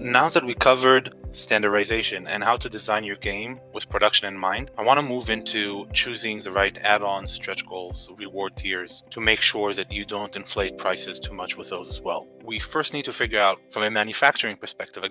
now that we covered standardization and how to design your game with production in mind, I want to move into choosing the right add-ons, stretch goals, reward tiers to make sure that you don't inflate prices too much with those as well. We first need to figure out from a manufacturing perspective,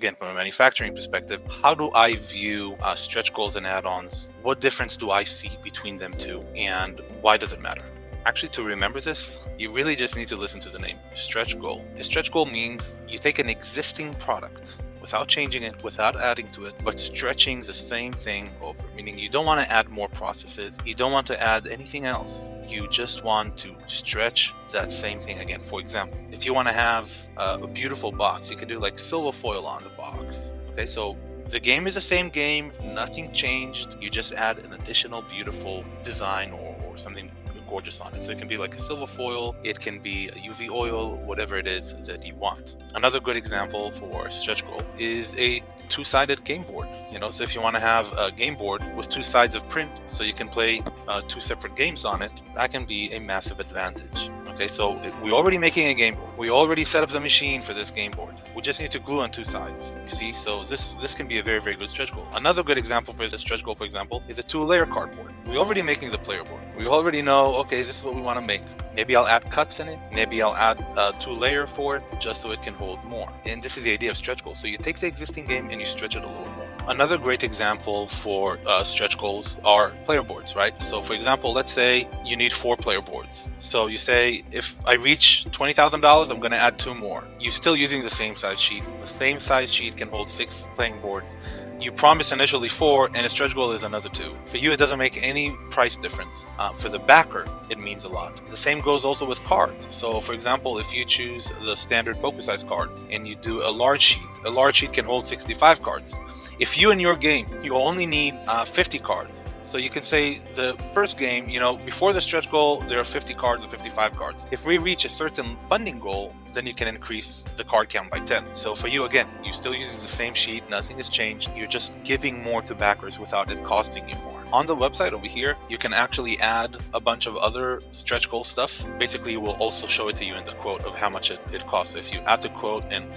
how do I view stretch goals and add-ons? What difference do I see between them two, and why does it matter? Actually, to remember this, you really just need to listen to the name, stretch goal. A stretch goal means you take an existing product without changing it, without adding to it, but stretching the same thing over, meaning you don't want to add more processes, you don't want to add anything else. You just want to stretch that same thing again. For example, if you want to have a beautiful box, you can do like silver foil on the box. Okay, so the game is the same game, nothing changed. You just add an additional beautiful design or something gorgeous on it. So it can be like a silver foil, it can be a UV oil, whatever it is that you want. Another good example for stretch goal is a two-sided game board. So if you want to have a game board with two sides of print, so you can play two separate games on it, that can be a massive advantage. Okay, so we're already making a game board. We already set up the machine for this game board. We just need to glue on two sides. You see, so this can be a very, very good stretch goal. Another good example for the stretch goal, for example, is a two-layer cardboard. We're already making the player board. We already know, okay, this is what we want to make. Maybe I'll add cuts in it. Maybe I'll add a two-layer for it just so it can hold more. And this is the idea of stretch goals. So you take the existing game and you stretch it a little more. Another great example for stretch goals are player boards, right? So for example, let's say you need 4 player boards. So you say, if I reach $20,000, I'm going to add 2 more. You're still using the same size sheet. The same size sheet can hold 6 playing boards. You promised initially 4, and a stretch goal is another 2. For you, it doesn't make any price difference. For the backer, it means a lot. The same goes also with cards. So for example, if you choose the standard poker size cards and you do a large sheet can hold 65 cards. If you in your game, you only need 50 cards. So you can say the first game, before the stretch goal, there are 50 cards or 55 cards. If we reach a certain funding goal, then you can increase the card count by 10. So for you, again, you're still using the same sheet, nothing has changed. You're just giving more to backers without it costing you more. On the website over here, you can actually add a bunch of other stretch goal stuff. Basically, we'll also show it to you in the quote of how much it costs. So if you add the quote and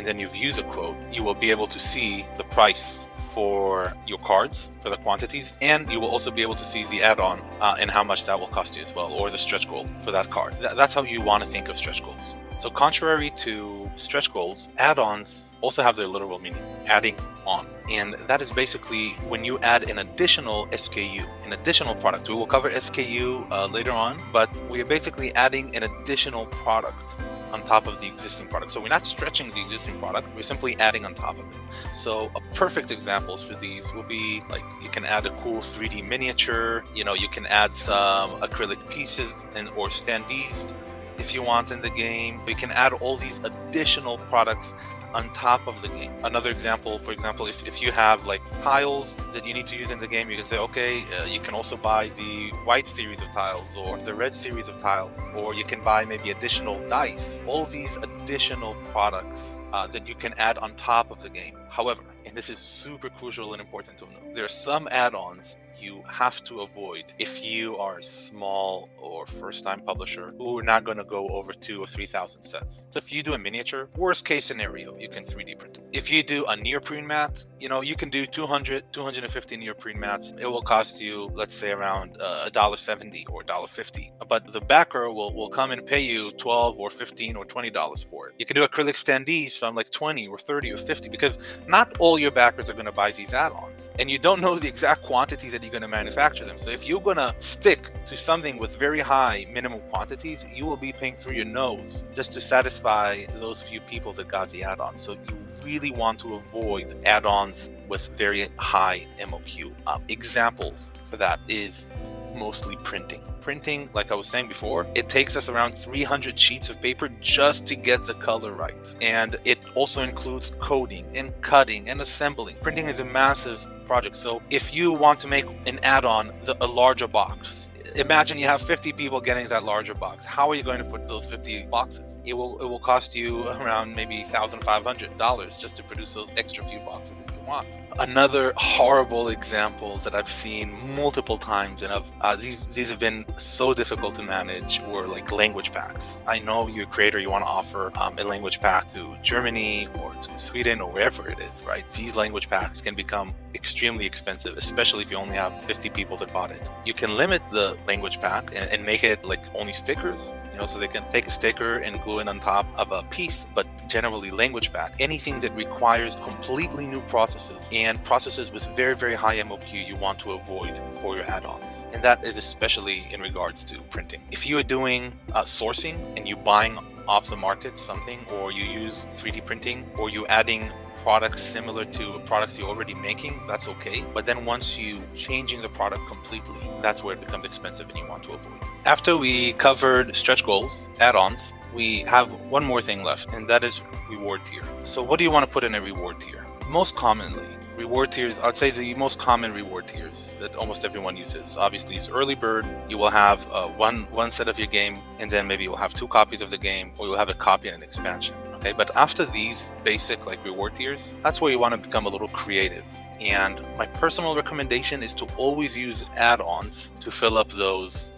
then you use a quote, you will be able to see the price for your cards, for the quantities, and you will also be able to see the add-on and how much that will cost you as well, or the stretch goal for that card. That's how you want to think of stretch goals. So contrary to stretch goals, add-ons also have their literal meaning, adding on. And that is basically when you add an additional SKU, an additional product. We will cover SKU later on, but we are basically adding an additional product on top of the existing product. So we're not stretching the existing product, we're simply adding on top of it. So a perfect examples for these will be like you can add a cool 3D miniature, you can add some acrylic pieces or standees if you want in the game. You can add all these additional products on top of the game. Another example, for example, if you have like tiles that you need to use in the game, you can say, okay, you can also buy the white series of tiles or the red series of tiles, or you can buy maybe additional dice. All these additional products that you can add on top of the game. However, and this is super crucial and important to note, there are some add-ons you have to avoid if you are a small or first-time publisher who are not going to go over 2,000 or 3,000 sets. So if you do a miniature, worst case scenario, you can 3D print it. If you do a neoprene mat, you can do 250 neoprene mats. It will cost you, let's say, around $1.70 or $1.50. But the backer will come and pay you $12 or $15 or $20 for it. You can do acrylic standees from like 20 or 30 or 50, because not all your backers are going to buy these add-ons, and you don't know the exact quantities that you're going to manufacture them. So if you're going to stick to something with very high minimum quantities, you will be paying through your nose just to satisfy those few people that got the add-ons. So you really want to avoid add-ons with very high MOQ. Examples for that is mostly printing. Printing, like I was saying before, it takes us around 300 sheets of paper just to get the color right. And it also includes coding and cutting and assembling. Printing is a massive project. So if you want to make an add-on, a larger box, imagine you have 50 people getting that larger box. How are you going to put those 50 boxes? It will cost you around maybe $1,500 just to produce those extra few boxes that you want. Another horrible examples that I've seen multiple times, and these have been so difficult to manage, were like language packs. I know you're a creator, you want to offer a language pack to Germany or to Sweden or wherever it is, right? These language packs can become extremely expensive, especially if you only have 50 people that bought it. You can limit the language pack and make it like only stickers, so they can take a sticker and glue it on top of a piece, but generally language pack, anything that requires completely new processes and processes with very, very high MOQ you want to avoid for your add-ons. And that is especially in regards to printing. If you are doing sourcing and you're buying off the market something, or you use 3D printing, or you adding products similar to products you're already making, that's okay. But then once you changing the product completely, that's where it becomes expensive and you want to avoid. After we covered stretch goals, add-ons, we have one more thing left, and that is reward tier. So what do you want to put in a reward tier? Most commonly, reward tiers, I'd say the most common reward tiers that almost everyone uses. Obviously, it's early bird. You will have one set of your game, and then maybe you'll have 2 copies of the game, or you'll have a copy and an expansion. Okay, but after these basic like reward tiers, that's where you want to become a little creative. And my personal recommendation is to always use add-ons to fill up those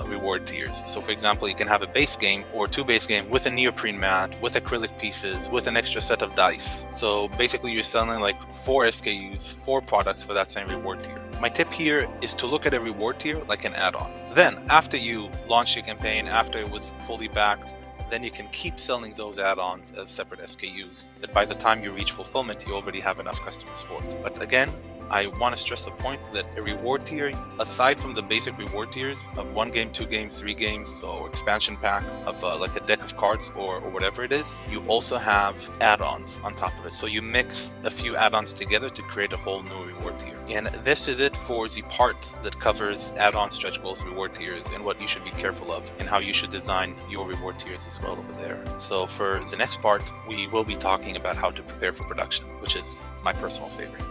reward tiers. So for example, you can have a base game or 2 base game with a neoprene mat, with acrylic pieces, with an extra set of dice. So basically you're selling like 4 SKUs, 4 products for that same reward tier. My tip here is to look at a reward tier like an add-on. Then after you launch your campaign, after it was fully backed, then you can keep selling those add-ons as separate SKUs, that by the time you reach fulfillment, you already have enough customers for it. But again, I want to stress the point that a reward tier, aside from the basic reward tiers of 1 game, 2 games, 3 games, or expansion pack of like a deck of cards or whatever it is, you also have add-ons on top of it. So you mix a few add-ons together to create a whole new reward tier. And this is it for the part that covers add-on, stretch goals, reward tiers, and what you should be careful of, and how you should design your reward tiers as well over there. So for the next part, we will be talking about how to prepare for production, which is my personal favorite.